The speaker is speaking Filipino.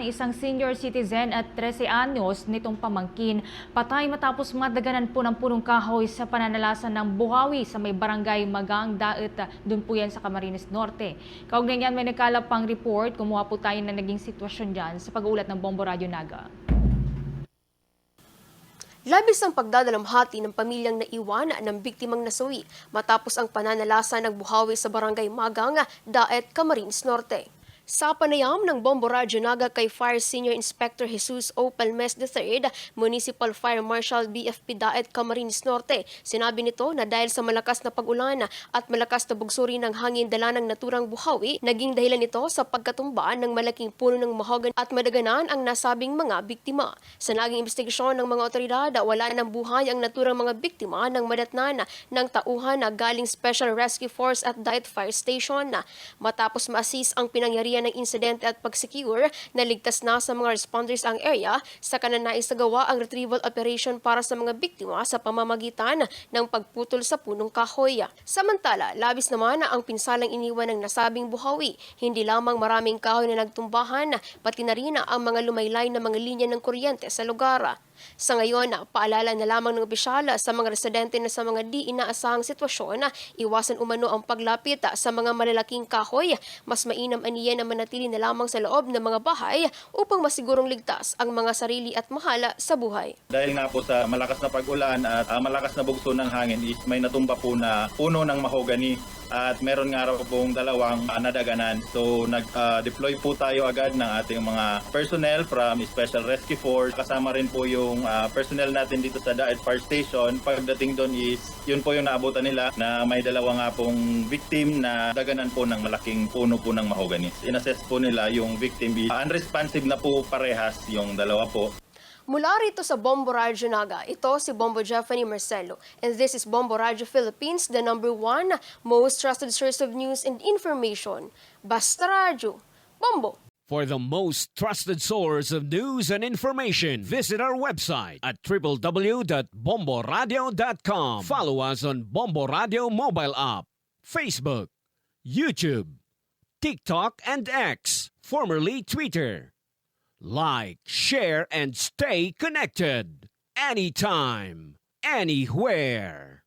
Isang senior citizen at 13 anyos nitong pamangkin patay matapos madaganan po ng punong kahoy sa pananalasan ng buhawi sa may barangay Magang Daet, doon po yan sa Camarines Norte. Kaugnay niyan may nagkalap pang report, kumuha po tayo na naging sitwasyon dyan sa pag-uulat ng Bombo Radio Naga. Labis ang pagdadalamhati ng pamilyang naiwan ng biktimang nasawi matapos ang pananalasa ng buhawi sa barangay Magang Daet, Camarines Norte. Sa panayam ng Bombo Radyo Naga kay Fire Senior Inspector Jesus O. Palmes III, Municipal Fire Marshal BFP Daet, Camarines Norte, sinabi nito na dahil sa malakas na pag-ulan at malakas na bugsuri ng hangin dala ng naturang buhawi, naging dahilan ito sa pagkatumba ng malaking puno ng mahogan at madaganan ang nasabing mga biktima. Sa naging investigasyon ng mga otoridad, wala ng buhay ang naturang mga biktima ng madatnan ng tauhan na galing Special Rescue Force at Daet Fire Station. Matapos ma-assist ang pinangyarihan ng insidente at pag-secure, naligtas na sa mga responders ang area, saka na naisagawa ang retrieval operation para sa mga biktima sa pamamagitan ng pagputol sa punong kahoy. Samantala, labis naman ang pinsalang iniwan ng nasabing buhawi. Hindi lamang maraming kahoy na nagtumbahan, pati na rin ang mga lumaylay na mga linya ng kuryente sa lugar. Sa ngayon, paalala na lamang ng opisyal sa mga residente na sa mga di inaasahang sitwasyon, iwasan umano ang paglapit sa mga malalaking kahoy. Mas mainam aniya na manatili na lamang sa loob ng mga bahay upang masigurong ligtas ang mga sarili at mahala sa buhay. Dahil nga po sa malakas na pag-ulan at malakas na bugso ng hangin is may natumba po na puno ng mahogani at meron nga raw pong dalawang nadaganan. So nag-deploy po tayo agad ng ating mga personnel from Special Rescue Force. Kasama rin po yung personnel natin dito sa Daet Fire Station. Pagdating doon is yun po yung naabutan nila na may dalawa nga pong victim na daganan po ng malaking puno po ng mahogani. In-assess po nila yung victim is unresponsive na po parehas yung dalawa po. Mula rito sa Bombo Radyo Naga, ito si Bombo Jeffany Marcelo. And this is Bombo Radyo Philippines, the #1 most trusted source of news and information. Basta Radyo. Bombo! For the most trusted source of news and information, visit our website at www.bomboradio.com. Follow us on Bombo Radio mobile app, Facebook, YouTube, TikTok, and X, formerly Twitter. Like, share, and stay connected. Anytime, anywhere.